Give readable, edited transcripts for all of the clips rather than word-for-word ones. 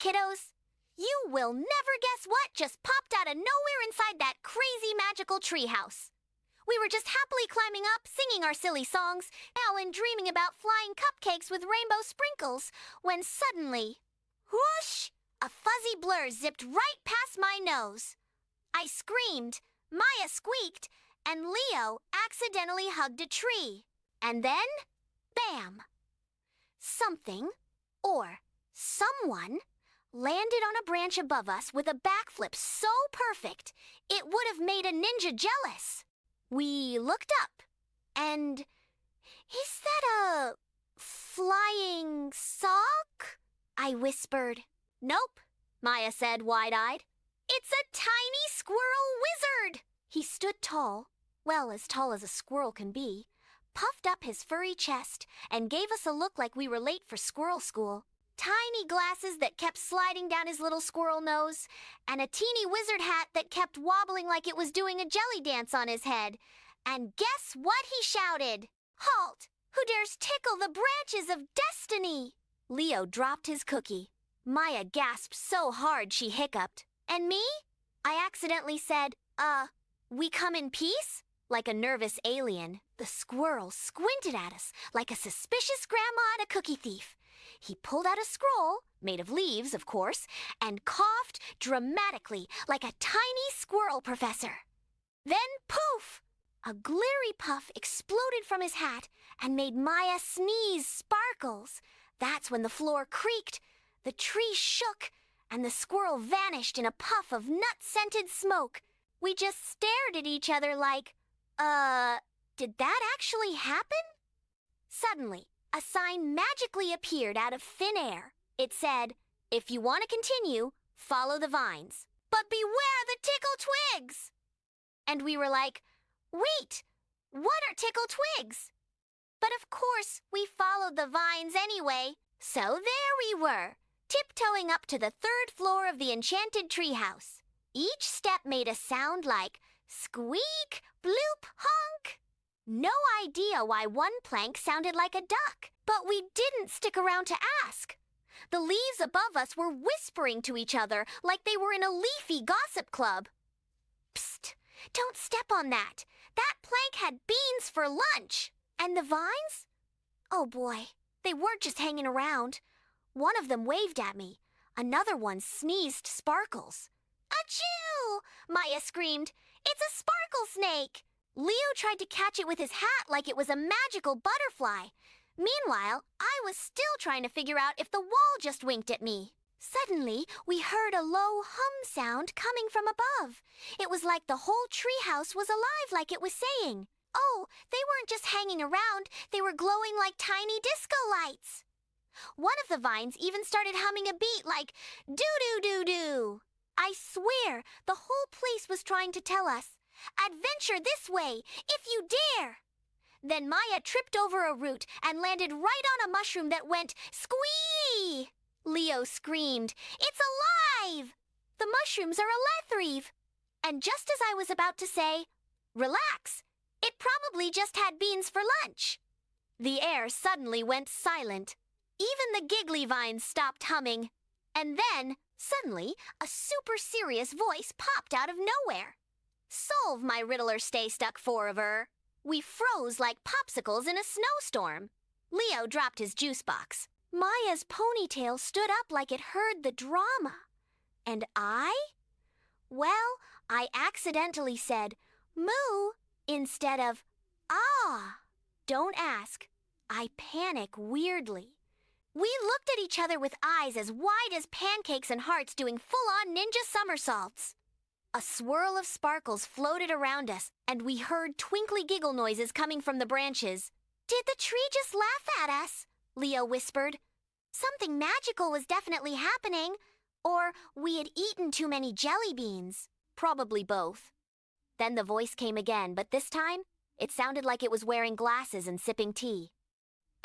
kiddos. You will never guess what just popped out of nowhere inside that crazy magical treehouse. We were just happily climbing up, singing our silly songs, and dreaming about flying cupcakes with rainbow sprinkles, when suddenly, whoosh! A fuzzy blur zipped right past my nose. I screamed, Maya squeaked, and Leo accidentally hugged a tree. And then, bam! Something, or someone, landed on a branch above us with a backflip so perfect it would have made a ninja jealous. We looked up, and is that a flying sock? I whispered. Nope, Maya said wide-eyed. It's a tiny squirrel wizard! He stood tall, well, as tall as a squirrel can be, puffed up his furry chest, and gave us a look like we were late for squirrel school. Tiny glasses that kept sliding down his little squirrel nose, and a teeny wizard hat that kept wobbling like it was doing a jelly dance on his head. And guess what he shouted? Halt! Who dares tickle the branches of destiny? Leo dropped his cookie. Maya gasped so hard she hiccuped. And me? I accidentally said, we come in peace? Like a nervous alien. The squirrel squinted at us like a suspicious grandma at a cookie thief. He pulled out a scroll, made of leaves, of course, and coughed dramatically like a tiny squirrel professor. Then, poof! A glittery puff exploded from his hat and made Maya sneeze sparkles. That's when the floor creaked, the tree shook, and the squirrel vanished in a puff of nut-scented smoke. We just stared at each other like, did that actually happen? Suddenly, a sign magically appeared out of thin air. It said, if you want to continue, follow the vines. But beware the tickle twigs! And we were like, wait, what are tickle twigs? But of course, we followed the vines anyway. So there we were, tiptoeing up to the 3rd floor of the Enchanted treehouse. Each step made a sound like squeak, bloop, honk. No idea why one plank sounded like a duck, but we didn't stick around to ask. The leaves above us were whispering to each other like they were in a leafy gossip club. Psst, don't step on that. That plank had beans for lunch. And the vines? Oh boy, they weren't just hanging around. One of them waved at me. Another one sneezed sparkles. Achoo! Maya screamed. It's a sparkle snake! Leo tried to catch it with his hat like it was a magical butterfly. Meanwhile, I was still trying to figure out if the wall just winked at me. Suddenly, we heard a low hum sound coming from above. It was like the whole treehouse was alive like it was saying. Oh, they weren't just hanging around, they were glowing like tiny disco lights. One of the vines even started humming a beat like doo-doo-doo-doo. I swear, the whole place was trying to tell us, adventure this way, if you dare. Then Maya tripped over a root and landed right on a mushroom that went squee! Leo screamed, it's alive! The mushrooms are Alethrive. And just as I was about to say, relax, it probably just had beans for lunch. The air suddenly went silent. Even the giggly vines stopped humming. And then, suddenly, a super serious voice popped out of nowhere. Solve my riddler stay stuck forever. We froze like popsicles in a snowstorm. Leo dropped his juice box. Maya's ponytail stood up like it heard the drama. And I? Well, I accidentally said, moo, instead of, ah. Don't ask. I panic weirdly. We looked at each other with eyes as wide as pancakes and hearts doing full-on ninja somersaults. A swirl of sparkles floated around us, and we heard twinkly giggle noises coming from the branches. Did the tree just laugh at us? Leo whispered. Something magical was definitely happening, or we had eaten too many jelly beans. Probably both. Then the voice came again, but this time, it sounded like it was wearing glasses and sipping tea.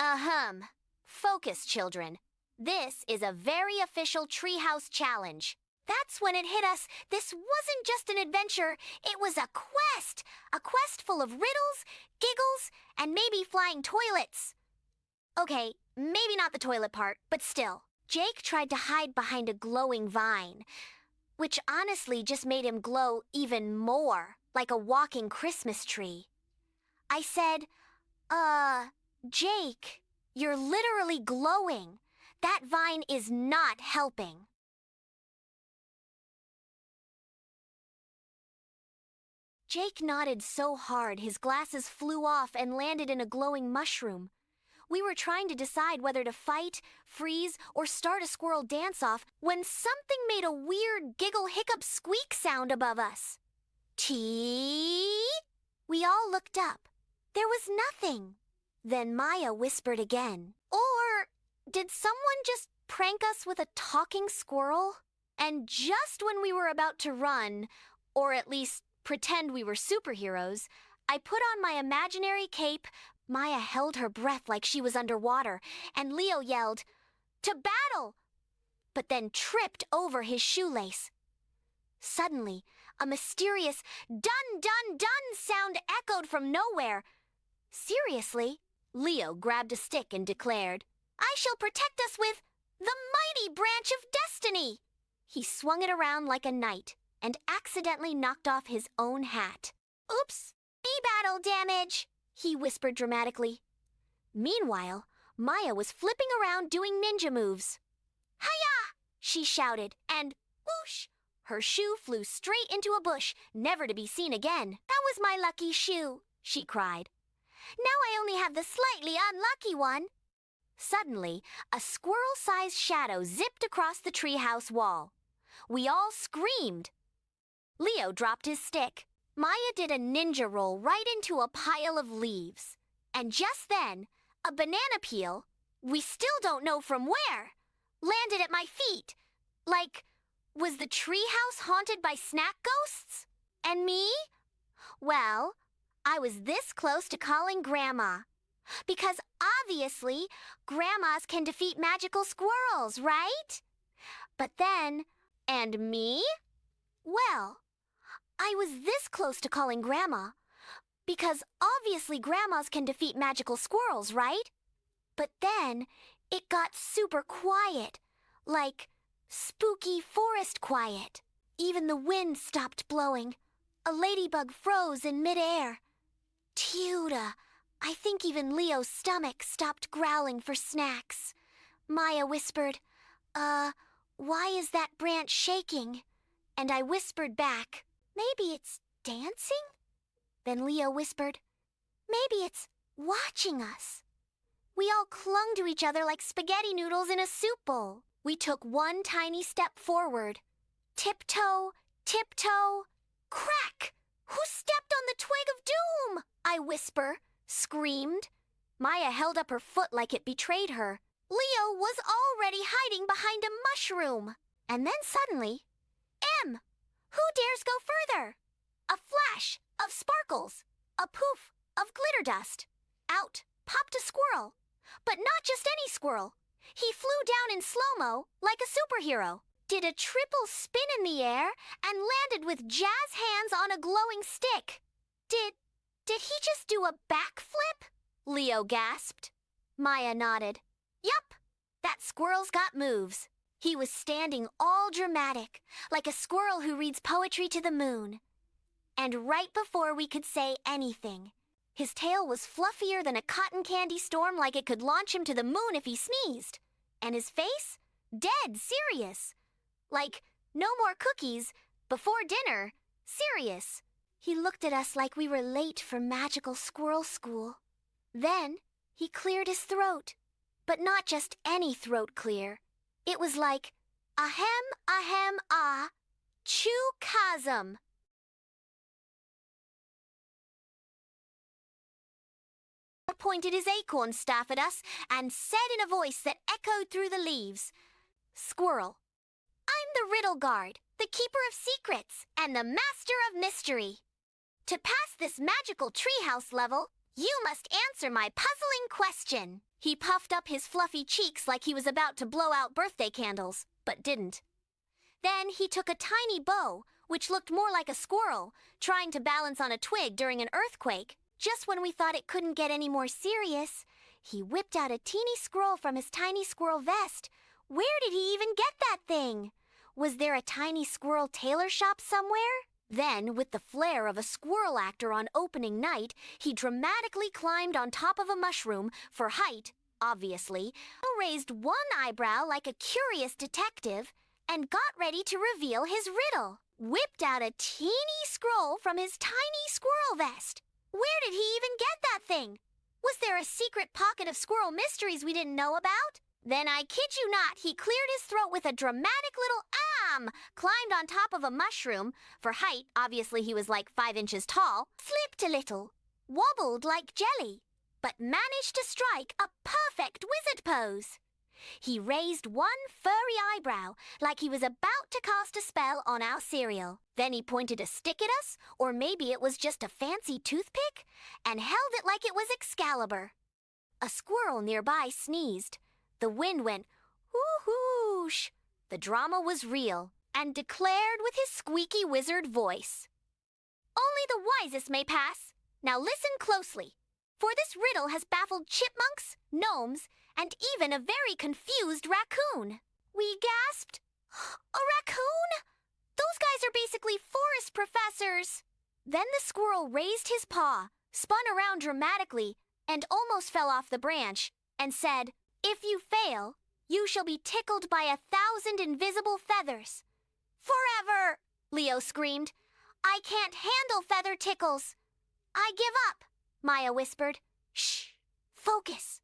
Ahem. Focus, children. This is a very official treehouse challenge. That's when it hit us. This wasn't just an adventure. It was a quest. A quest full of riddles, giggles, and maybe flying toilets. Okay, maybe not the toilet part, but still. Jake tried to hide behind a glowing vine, which honestly just made him glow even more, like a walking Christmas tree. I said, Jake, you're literally glowing. That vine is not helping. Jake nodded so hard his glasses flew off and landed in a glowing mushroom. We were trying to decide whether to fight, freeze, or start a squirrel dance-off when something made a weird giggle-hiccup-squeak sound above us. Tee? We all looked up. There was nothing. Then Maya whispered again. Or did someone just prank us with a talking squirrel? And just when we were about to run, or at least pretend we were superheroes, I put on my imaginary cape. Maya held her breath like she was underwater, and Leo yelled, "To battle!" but then tripped over his shoelace. Suddenly, a mysterious dun dun dun sound echoed from nowhere. Seriously, Leo grabbed a stick and declared, "I shall protect us with the mighty branch of destiny!" He swung it around like a knight and accidentally knocked off his own hat. "Oops, battle damage," he whispered dramatically. Meanwhile, Maya was flipping around doing ninja moves. "Hiya!" she shouted, and whoosh! Her shoe flew straight into a bush, never to be seen again. "That was my lucky shoe," she cried. "Now I only have the slightly unlucky one." Suddenly, a squirrel-sized shadow zipped across the treehouse wall. We all screamed. Leo dropped his stick. Maya did a ninja roll right into a pile of leaves. And just then, a banana peel, we still don't know from where, landed at my feet. Like, was the treehouse haunted by snack ghosts? And me? Well, I was this close to calling Grandma. Because obviously, grandmas can defeat magical squirrels, right? But then, and me? Well, I was this close to calling Grandma. Because obviously grandmas can defeat magical squirrels, right? But then, it got super quiet. Like, spooky forest quiet. Even the wind stopped blowing. A ladybug froze in midair. Tuda, I think even Leo's stomach stopped growling for snacks. Maya whispered, why is that branch shaking?" And I whispered back, "Maybe it's dancing?" Then Leo whispered, "Maybe it's watching us." We all clung to each other like spaghetti noodles in a soup bowl. We took one tiny step forward. Tiptoe, tiptoe, crack! "Who stepped on the twig of doom?" I whisper, screamed. Maya held up her foot like it betrayed her. Leo was already hiding behind a mushroom. And then suddenly, who dares go further? A flash of sparkles, a poof of glitter dust. Out popped a squirrel. But not just any squirrel. He flew down in slow-mo like a superhero, did a triple spin in the air, and landed with jazz hands on a glowing stick. Did he just do a backflip?" Leo gasped. Maya nodded. "Yup, that squirrel's got moves." He was standing all dramatic, like a squirrel who reads poetry to the moon. And right before we could say anything, his tail was fluffier than a cotton candy storm, like it could launch him to the moon if he sneezed. And his face? Dead serious. Like, no more cookies, before dinner, serious. He looked at us like we were late for magical squirrel school. Then he cleared his throat. But not just any throat clear. It was like, ahem, ahem, ah, choo-chasm. Pointed his acorn staff at us and said in a voice that echoed through the leaves, "Squirrel, I'm the riddle guard, the keeper of secrets, and the master of mystery. To pass this magical treehouse level, you must answer my puzzling question." He puffed up his fluffy cheeks like he was about to blow out birthday candles, but didn't. Then he took a tiny bow, which looked more like a squirrel, trying to balance on a twig during an earthquake. Just when we thought it couldn't get any more serious, he whipped out a teeny scroll from his tiny squirrel vest, Where did he even get that thing? Was there a tiny squirrel tailor shop somewhere? Then, with the flair of a squirrel actor on opening night, he dramatically climbed on top of a mushroom for height, obviously, raised one eyebrow like a curious detective, and got ready to reveal his riddle. Whipped out a teeny scroll from his tiny squirrel vest. Where did he even get that thing? Was there a secret pocket of squirrel mysteries we didn't know about? Then I kid you not, he cleared his throat with a dramatic little climbed on top of a mushroom. For height, obviously he was like 5 inches tall, slipped a little, wobbled like jelly, but managed to strike a perfect wizard pose. He raised one furry eyebrow like he was about to cast a spell on our cereal. Then he pointed a stick at us, or maybe it was just a fancy toothpick, and held it like it was Excalibur. A squirrel nearby sneezed. The wind went whoo-hoosh. The drama was real, and declared with his squeaky wizard voice. Only the wisest may pass. Now listen closely, for this riddle has baffled chipmunks, gnomes, and even a very confused raccoon. We gasped, "A raccoon? Those guys are basically forest professors." Then the squirrel raised his paw, spun around dramatically, and almost fell off the branch, and said, "If you fail, you shall be tickled by 1,000 invisible feathers." "Forever!" Leo screamed. "I can't handle feather tickles." "I give up," Maya whispered. "Shh, focus.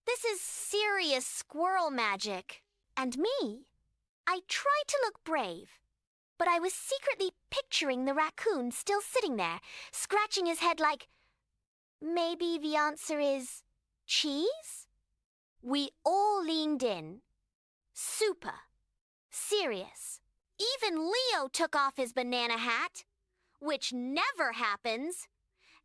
This is serious squirrel magic." And me? I tried to look brave, but I was secretly picturing the raccoon still sitting there, scratching his head like, maybe the answer is cheese? We all leaned in. Super. Serious. Even Leo took off his banana hat, which never happens.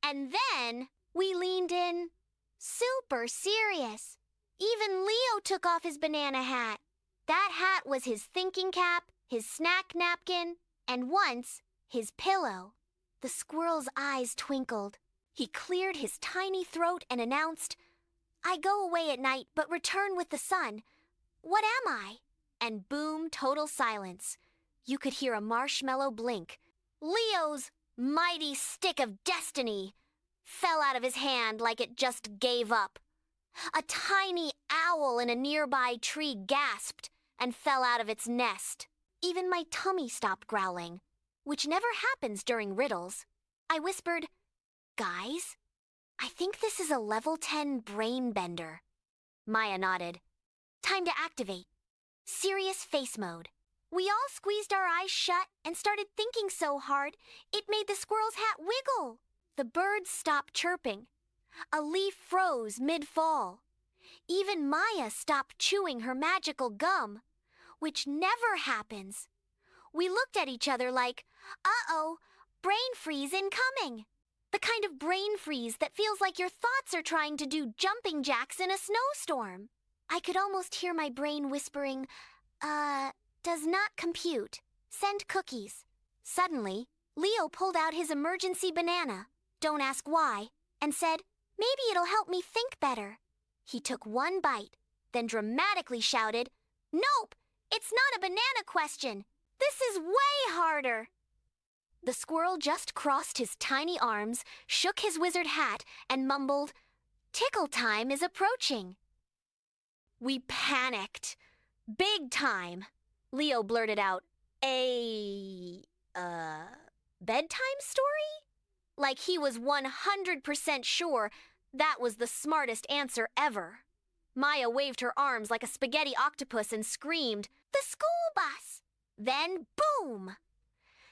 And then we leaned in. Super serious. Even Leo took off his banana hat. That hat was his thinking cap, his snack napkin, and once, his pillow. The squirrel's eyes twinkled. He cleared his tiny throat and announced, "I go away at night, but return with the sun. What am I?" And boom, total silence. You could hear a marshmallow blink. Leo's mighty stick of destiny fell out of his hand like it just gave up. A tiny owl in a nearby tree gasped and fell out of its nest. Even my tummy stopped growling, which never happens during riddles. I whispered, "Guys, I think this is a level 10 brain bender." Maya nodded. Time to activate. Serious face mode. We all squeezed our eyes shut and started thinking so hard, it made the squirrel's hat wiggle. The birds stopped chirping. A leaf froze mid-fall. Even Maya stopped chewing her magical gum, which never happens. We looked at each other like, uh-oh, brain freeze incoming. The kind of brain freeze that feels like your thoughts are trying to do jumping jacks in a snowstorm. I could almost hear my brain whispering, does not compute. Send cookies. Suddenly, Leo pulled out his emergency banana, don't ask why, and said, "Maybe it'll help me think better." He took one bite, then dramatically shouted, "Nope, it's not a banana question. This is way harder." The squirrel just crossed his tiny arms, shook his wizard hat, and mumbled, "Tickle time is approaching." We panicked. Big time. Leo blurted out, bedtime story? Like he was 100% sure that was the smartest answer ever. Maya waved her arms like a spaghetti octopus and screamed, "The school bus!" Then, boom!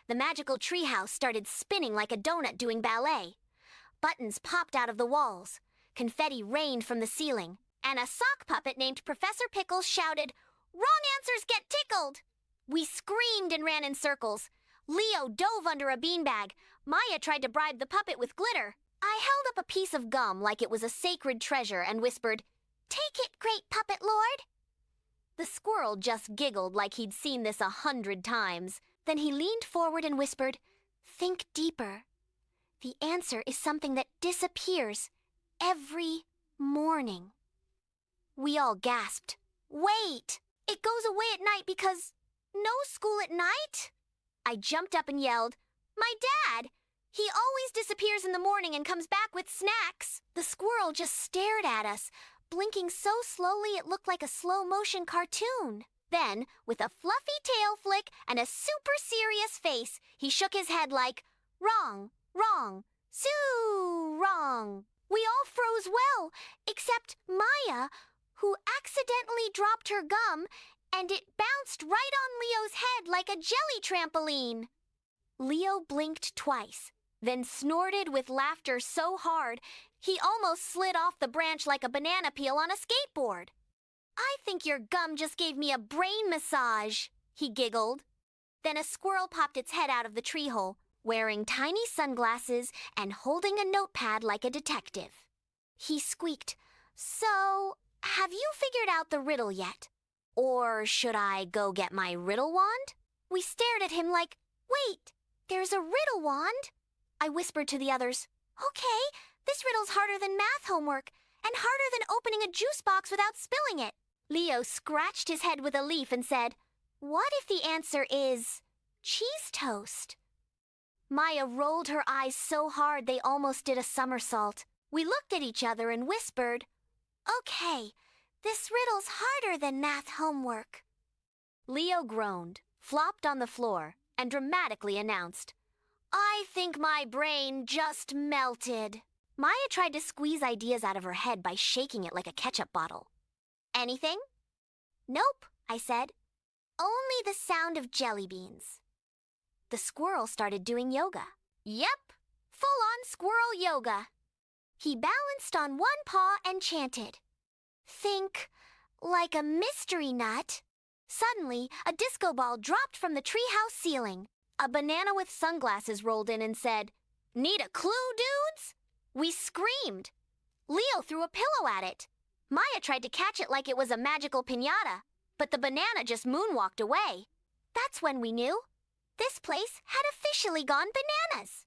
The magical treehouse started spinning like a donut doing ballet. Buttons popped out of the walls. Confetti rained from the ceiling. And a sock puppet named Professor Pickles shouted, "Wrong answers get tickled!" We screamed and ran in circles. Leo dove under a beanbag. Maya tried to bribe the puppet with glitter. I held up a piece of gum like it was a sacred treasure and whispered, "Take it, great puppet lord." The squirrel just giggled like he'd seen this 100 times. Then he leaned forward and whispered, "Think deeper. The answer is something that disappears every morning." We all gasped. Wait! It goes away at night because no school at night? I jumped up and yelled, My dad! He always disappears in the morning and comes back with snacks. The squirrel just stared at us, blinking so slowly it looked like a slow-motion cartoon. Then, with a fluffy tail flick and a super serious face, he shook his head like, Wrong, wrong, Sue, wrong. We all froze well, except Maya, who accidentally dropped her gum, and it bounced right on Leo's head like a jelly trampoline. Leo blinked twice, then snorted with laughter so hard he almost slid off the branch like a banana peel on a skateboard. I think your gum just gave me a brain massage, he giggled. Then a squirrel popped its head out of the tree hole, wearing tiny sunglasses and holding a notepad like a detective. He squeaked, So, have you figured out the riddle yet? Or should I go get my riddle wand? We stared at him like, Wait, there's a riddle wand? I whispered to the others, Okay, this riddle's harder than math homework, and harder than opening a juice box without spilling it. Leo scratched his head with a leaf and said, What if the answer is cheese toast? Maya rolled her eyes so hard they almost did a somersault. We looked at each other and whispered, Okay, this riddle's harder than math homework. Leo groaned, flopped on the floor, and dramatically announced, I think my brain just melted. Maya tried to squeeze ideas out of her head by shaking it like a ketchup bottle. Anything? Nope, I said. Only the sound of jelly beans. The squirrel started doing yoga. Yep, full-on squirrel yoga. He balanced on one paw and chanted, Think like a mystery nut. Suddenly, a disco ball dropped from the treehouse ceiling. A banana with sunglasses rolled in and said, Need a clue, dudes? We screamed. Leo threw a pillow at it. Maya tried to catch it like it was a magical piñata, but the banana just moonwalked away. That's when we knew. This place had officially gone bananas.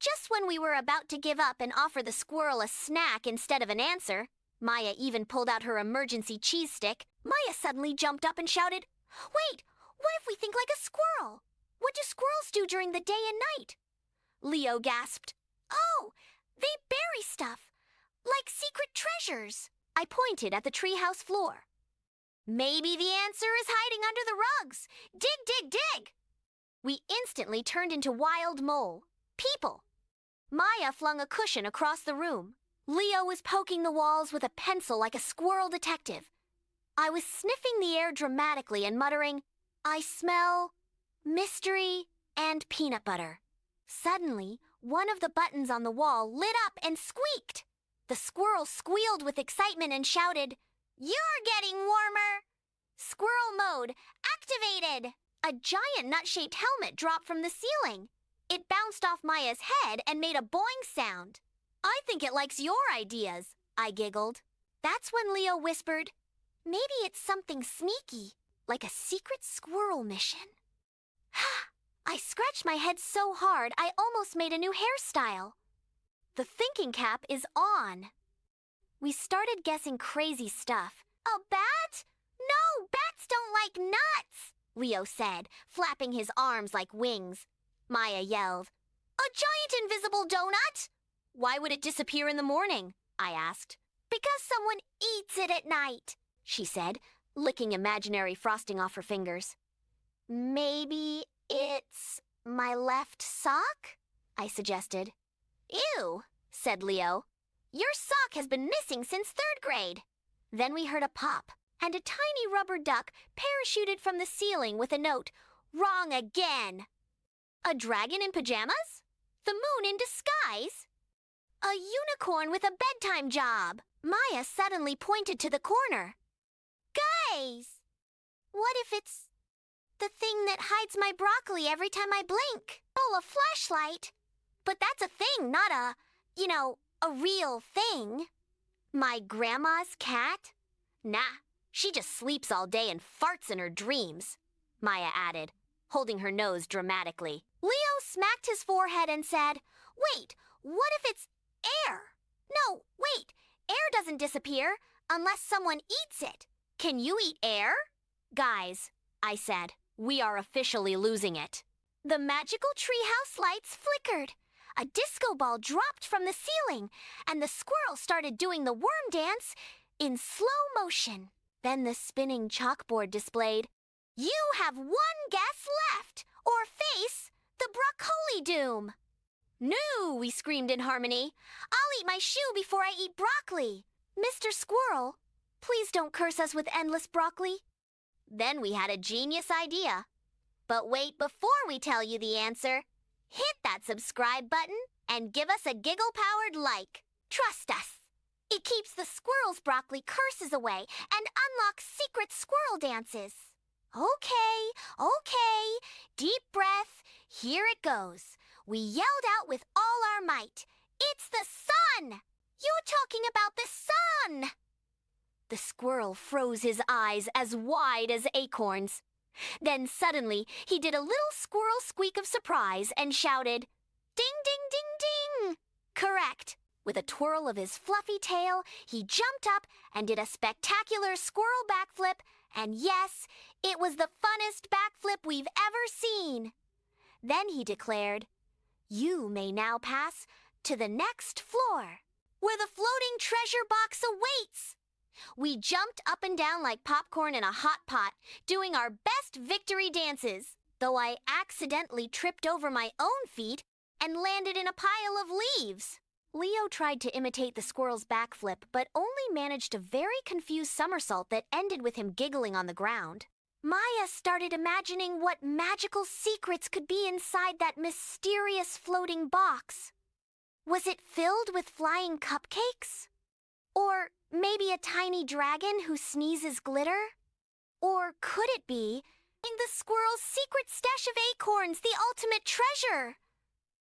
Just when we were about to give up and offer the squirrel a snack instead of an answer, Maya even pulled out her emergency cheese stick, Maya suddenly jumped up and shouted, Wait, what if we think like a squirrel? What do squirrels do during the day and night? Leo gasped, Oh, they bury stuff, like secret treasures. I pointed at the treehouse floor. Maybe the answer is hiding under the rugs. Dig, dig, dig. We instantly turned into wild mole, people. Maya flung a cushion across the room. Leo was poking the walls with a pencil like a squirrel detective. I was sniffing the air dramatically and muttering, I smell mystery and peanut butter. Suddenly, one of the buttons on the wall lit up and squeaked. The squirrel squealed with excitement and shouted, You're getting warmer! Squirrel mode activated! A giant nut-shaped helmet dropped from the ceiling. It bounced off Maya's head and made a boing sound. I think it likes your ideas, I giggled. That's when Leo whispered, Maybe it's something sneaky, like a secret squirrel mission. I scratched my head so hard I almost made a new hairstyle. The thinking cap is on. We started guessing crazy stuff. A bat? No, bats don't like nuts, Leo said, flapping his arms like wings. Maya yelled, A giant invisible donut? Why would it disappear in the morning? I asked. Because someone eats it at night, she said, licking imaginary frosting off her fingers. Maybe it's my left sock? I suggested. Ew, said Leo. Your sock has been missing since 3rd grade. Then we heard a pop, and a tiny rubber duck parachuted from the ceiling with a note, Wrong again. A dragon in pajamas? The moon in disguise? A unicorn with a bedtime job. Maya suddenly pointed to the corner. Guys! What if it's the thing that hides my broccoli every time I blink? Oh, a flashlight. But that's a thing, not a real thing. My grandma's cat? Nah, she just sleeps all day and farts in her dreams, Maya added, holding her nose dramatically. Leo smacked his forehead and said, Wait, what if it's air? No, wait, air doesn't disappear unless someone eats it. Can you eat air? Guys, I said, we are officially losing it. The magical treehouse lights flickered. A disco ball dropped from the ceiling, and the squirrel started doing the worm dance in slow motion. Then the spinning chalkboard displayed, "You have one guess left, or face the broccoli doom." "No," we screamed in harmony. "I'll eat my shoe before I eat broccoli." "Mr. Squirrel, please don't curse us with endless broccoli." Then we had a genius idea. But wait, before we tell you the answer, hit that subscribe button and give us a giggle-powered like. Trust us. It keeps the squirrel's broccoli curses away and unlocks secret squirrel dances. Okay. Deep breath. Here it goes. We yelled out with all our might. "It's the sun! You're talking about the sun!" The squirrel froze his eyes as wide as acorns. Then suddenly, he did a little squirrel squeak of surprise and shouted, "Ding, ding, ding, ding!" Correct. With a twirl of his fluffy tail, he jumped up and did a spectacular squirrel backflip, and yes, it was the funnest backflip we've ever seen. Then he declared, "You may now pass to the next floor, where the floating treasure box awaits." We jumped up and down like popcorn in a hot pot, doing our best victory dances, though I accidentally tripped over my own feet and landed in a pile of leaves. Leo tried to imitate the squirrel's backflip, but only managed a very confused somersault that ended with him giggling on the ground. Maya started imagining what magical secrets could be inside that mysterious floating box. Was it filled with flying cupcakes? Or maybe a tiny dragon who sneezes glitter? Or could it be in the squirrel's secret stash of acorns, the ultimate treasure?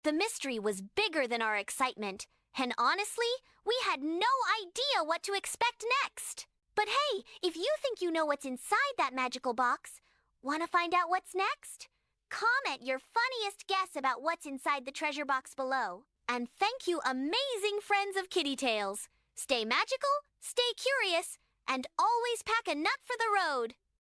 The mystery was bigger than our excitement, and honestly, we had no idea what to expect next. But hey, if you think you know what's inside that magical box, want to find out what's next? Comment your funniest guess about what's inside the treasure box below. And thank you, amazing friends of Kitty Tales. Stay magical, stay curious, and always pack a nut for the road.